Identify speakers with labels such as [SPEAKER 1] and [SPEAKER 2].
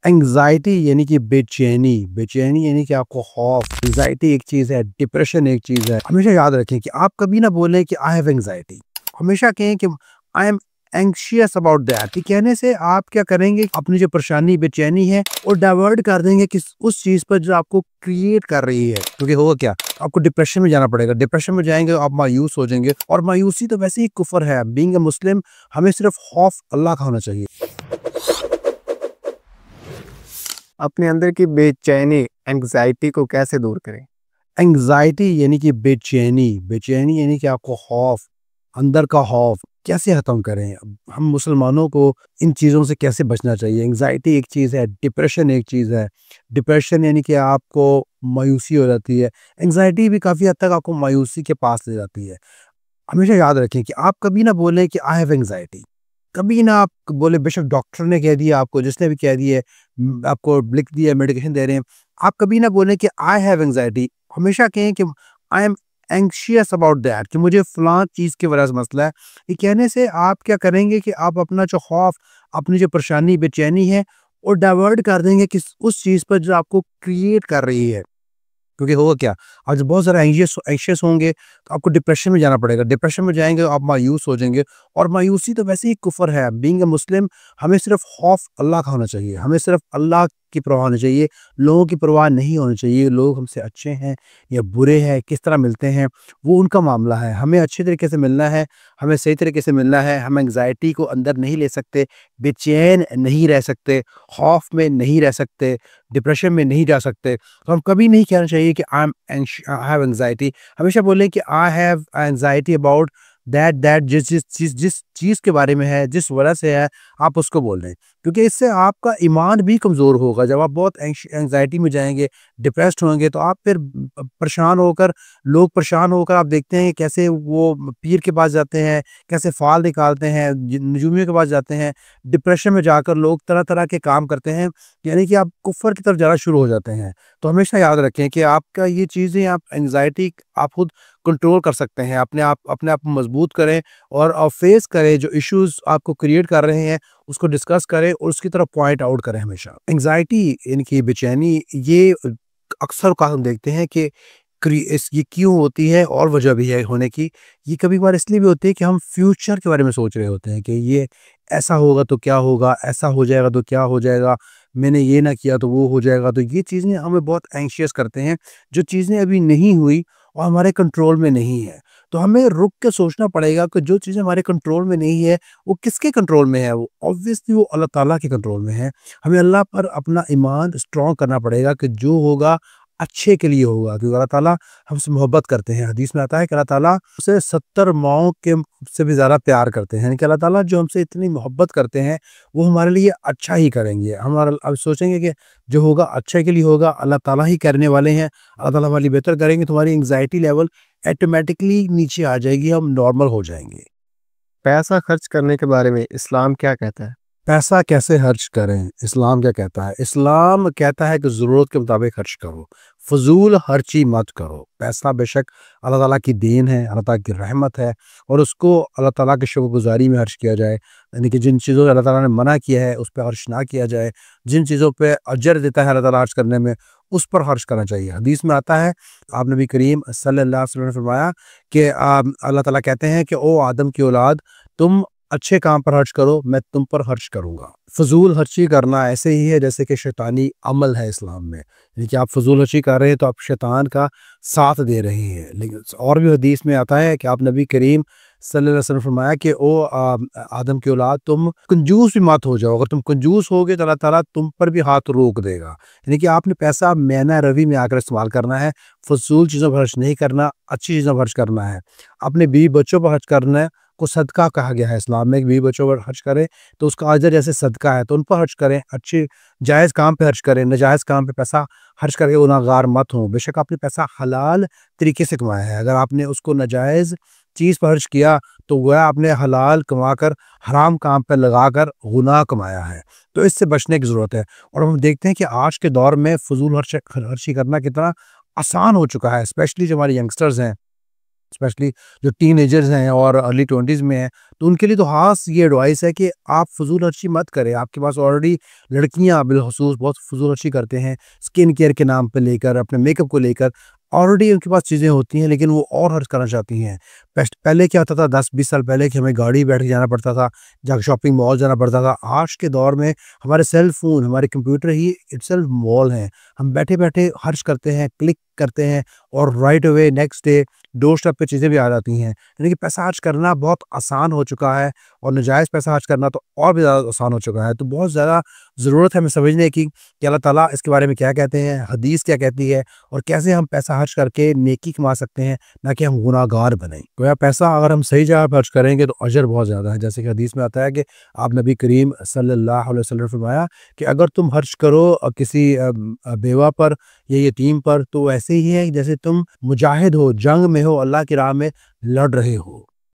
[SPEAKER 1] Anxiety यानी कि बेचैनी, बेचैनी यानी कि आपको खौफ। एंग्जाइटी एक चीज़ है, डिप्रेशन एक चीज़ है। हमेशा याद रखें कि आप कभी ना बोलें कि आई हैव एंग्जाइटी, हमेशा कहें कि I am anxious about that. ये कहने से आप क्या करेंगे, अपनी जो परेशानी बेचैनी है और डाइवर्ट कर देंगे कि उस चीज़ पर जो आपको क्रिएट कर रही है। क्योंकि होगा क्या, आपको डिप्रेशन में जाना पड़ेगा। डिप्रेशन में जाएंगे आप मायूस हो जाएंगे, और मायूसी तो वैसे ही कुफर है। बीइंग अ मुस्लिम हमें सिर्फ खौफ अल्लाह का होना चाहिए।
[SPEAKER 2] अपने अंदर की बेचैनी, एंग्जाइटी को कैसे दूर करें?
[SPEAKER 1] एंग्जाइटी यानी कि बेचैनी, बेचैनी यानी कि आपको खौफ, अंदर का खौफ कैसे ख़त्म करें? हम मुसलमानों को इन चीज़ों से कैसे बचना चाहिए? एंग्जाइटी एक चीज़ है, डिप्रेशन एक चीज़ है। डिप्रेशन यानी कि आपको मायूसी हो जाती है। एंग्जाइटी भी काफ़ी हद तक आपको मायूसी के पास ले जाती है। हमेशा याद रखें कि आप कभी ना बोलें कि आई हैव एंग्जाइटी, कभी ना आप बोले, बेशक डॉक्टर ने कह दिया आपको, जिसने भी कह दिया आपको लिख दिया, मेडिकेशन दे रहे हैं, आप कभी ना बोलें कि आई हैव एंग्जाइटी। हमेशा कहें कि I am anxious about that, कि मुझे फलां चीज़ की वजह से मसला है। ये कहने से आप क्या करेंगे कि आप अपना जो खौफ, अपनी जो परेशानी बेचैनी है, और डाइवर्ट कर देंगे कि उस चीज़ पर जो आपको क्रिएट कर रही है। क्योंकि होगा क्या, आज बहुत ज़्यादा एंग्शियस होंगे तो आपको डिप्रेशन में जाना पड़ेगा। डिप्रेशन में जाएंगे आप मायूस हो जाएंगे, और मायूसी तो वैसे ही कुफर है। बीइंग अ मुस्लिम हमें सिर्फ खौफ अल्लाह का होना चाहिए। हमें सिर्फ अल्लाह की परवाह होनी चाहिए, लोगों की परवाह नहीं होनी चाहिए। लोग हमसे अच्छे हैं या बुरे हैं, किस तरह मिलते हैं, वो उनका मामला है। हमें अच्छे तरीके से मिलना है, हमें सही तरीके से मिलना है। हम एंग्जाइटी को अंदर नहीं ले सकते, बेचैन नहीं रह सकते, खौफ में नहीं रह सकते, डिप्रेशन में नहीं जा सकते। तो हम कभी नहीं कहना चाहिए कि आई हैव एंग्जाइटी। हमेशा बोलें कि I have anxiety about that जिस जिस चीज़ के बारे में है, जिस वजह से है, आप उसको बोल रहे हैं। क्योंकि इससे आपका ईमान भी कमज़ोर होगा। जब आप बहुत एंग्जाइटी में जाएंगे, डिप्रेस्ड होंगे, तो आप फिर परेशान होकर, लोग परेशान होकर आप देखते हैं कैसे वो पीर के पास जाते हैं, कैसे फाल निकालते हैं, नजूमियों के पास जाते हैं। डिप्रेशन में जाकर लोग तरह तरह के काम करते हैं, यानी कि आप कुफर की तरफ जाना शुरू हो जाते हैं। तो हमेशा याद रखें कि आपका ये चीज़ें, आप एंग्जाइटी आप खुद कंट्रोल कर सकते हैं। अपने आप को मजबूत करें, और फेस करें जो इश्यूज आपको क्रिएट कर रहे हैं, उसको डिस्कस करें और उसकी तरफ पॉइंट आउट करें हमेशा। एंग्जाइटी इनकी बेचैनी, ये अक्सर का हम देखते हैं कि ये क्यों होती है, और वजह भी है होने की। ये कभी बार इसलिए भी होती है कि हम फ्यूचर के बारे में सोच रहे होते हैं कि ये ऐसा होगा तो क्या होगा, ऐसा हो जाएगा तो क्या हो जाएगा, मैंने ये ना किया तो वो हो जाएगा। तो ये चीज़ें हमें बहुत एंग्शियस करते हैं, जो चीज़ें अभी नहीं हुई और हमारे कंट्रोल में नहीं है। तो हमें रुक के सोचना पड़ेगा कि जो चीज़ें हमारे कंट्रोल में नहीं है, वो किसके कंट्रोल में है? वो ऑब्वियसली वो अल्लाह ताला के कंट्रोल में है। हमें अल्लाह पर अपना ईमान स्ट्रॉन्ग करना पड़ेगा कि जो होगा अच्छे के लिए होगा, क्योंकि अल्लाह ताला हमसे मोहब्बत करते हैं। हदीस में आता है कि अल्लाह ताला उसे 70 माओं के से भी ज़्यादा प्यार करते हैं। यानी कि अल्लाह ताला जो हमसे इतनी मोहब्बत करते हैं, वो हमारे लिए अच्छा ही करेंगे। हमारा अब सोचेंगे कि जो होगा अच्छे के लिए होगा, अल्लाह ताला ही करने वाले हैं, अल्लाह ताला हमारे लिए बेहतर करेंगे। तो हमारी एंग्जाइटी लेवल ऑटोमेटिकली नीचे आ जाएगी, हम नॉर्मल हो जाएंगे।
[SPEAKER 2] पैसा खर्च करने के बारे में इस्लाम क्या कहता है?
[SPEAKER 1] पैसा कैसे खर्च करें, इस्लाम क्या कहता है? इस्लाम कहता है कि ज़रूरत के मुताबिक खर्च करो, फ़ुज़ूल खर्ची मत करो। पैसा बेशक अल्लाह ताला की देन है, अल्लाह ताला की रहमत है, और उसको अल्लाह ताला की शुक्रगुज़ारी में खर्च किया जाए। यानी कि जिन चीज़ों से अल्लाह ताला ने मना किया है, उस पे खर्च ना किया जाए। जिन चीज़ों पे अजर देता है अल्लाह ताला खर्च करने में, उस पर खर्च करना चाहिए। हदीस में आता है, आप नबी करीम सल्लल्लाहु अलैहि वसल्लम ने फरमाया कि अल्लाह ताला कहते हैं कि ओ आदम की औलाद, तुम अच्छे काम पर खर्च करो, मैं तुम पर खर्च करूँगा। फ़ुज़ूल खर्ची करना ऐसे ही है जैसे कि शैतानी अमल है इस्लाम में। यानी कि आप फ़ुज़ूल खर्ची कर रहे हैं तो आप शैतान का साथ दे रहे हैं। लेकिन और भी हदीस में आता है कि आप नबी करीम सल्लल्लाहु अलैहि वसल्लम ने फरमाया कि ओ आदम की औलाद, तुम कंजूस भी मत हो जाओ। अगर तुम कंजूस होगे तो अल्लाह ताला तुम पर भी हाथ रोक देगा। यानी कि आपने पैसा मैना रवि में आकर इस्तेमाल करना है, फ़ुज़ूल चीज़ों पर खर्च नहीं करना, अच्छी चीज़ों पर खर्च करना है। अपने बीवी बच्चों पर खर्च करना है, को सदका कहा गया है इस्लाम में। बीवी बच्चों पर खर्च करें तो उसका अजर जैसे सदका है, तो उन पर खर्च करें। अच्छे जायज़ काम पे खर्च करें, नाजायज़ काम पे पैसा खर्च करके गुनहगार मत हों। बेशक आपने पैसा हलाल तरीके से कमाया है, अगर आपने उसको नाजायज़ चीज़ पर खर्च किया तो वह आपने हलाल कमाकर हराम काम पे लगाकर गुनाह कमाया है। तो इससे बचने की ज़रूरत है। और हम देखते हैं कि आज के दौर में फ़ुज़ूल खर्ची करना कितना आसान हो चुका है, स्पेशली जो हमारे यंगस्टर्स हैं। اسپیشلی جو ٹین ایجرز ہیں اور ارلی 20s میں ہیں، تو ان کے لیے تو خاص یہ ایڈوائس ہے کہ آپ فضول خرچی مت کریں. آپ کے پاس آلریڈی لڑکیاں بالخصوص بہت فضول خرچی کرتے ہیں اسکن کیئر کے نام پہ لے کر، اپنے میک اپ کو لے کر. آلریڈی ان کے پاس چیزیں ہوتی ہیں لیکن وہ اور خرچ کرنا چاہتی ہیں. پہلے کیا ہوتا تھا 10-20 سال پہلے کہ ہمیں گاڑی بیٹھ کے جانا پڑتا تھا، جا کے شاپنگ مال جانا پڑتا تھا. آج کے دور میں ہمارے سیل فون، ہمارے کمپیوٹر ہی اٹسیلف مال ہیں. ہم بیٹھے بیٹھے خرچ کرتے ہیں، کلک کرتے ہیں اور رائٹ اوے نیکسٹ ڈے ڈور اسٹیپ پہ چیزیں بھی آ جاتی ہیں. یعنی کہ پیسہ خرچ کرنا بہت آسان ہو چکا ہے اور ناجائز پیسہ خرچ کرنا تو اور بھی زیادہ آسان ہو چکا ہے. تو بہت زیادہ ضرورت ہے ہمیں سمجھنے کی کہ اللہ تعالیٰ اس کے بارے میں کیا کہتے ہیں، حدیث کیا کہتی ہے، اور کیسے ہم پیسہ خرچ کر کے نیکی کما سکتے ہیں، نہ کہ ہم گناہ گار بنیں. گویا پیسہ اگر ہم صحیح جگہ پہ خرچ کریں گے تو اجر بہت زیادہ ہے. جیسے کہ حدیث میں آتا ہے کہ آپ نبی کریم صلی اللہ علیہ وسلم نے فرمایا کہ اگر تم خرچ کرو کسی بیوہ پر یا یتیم پر تو ایسے ہی ہے جیسے تم مجاہد ہو، جنگ میں ہو، اللہ کی راہ میں لڑ رہے ہو.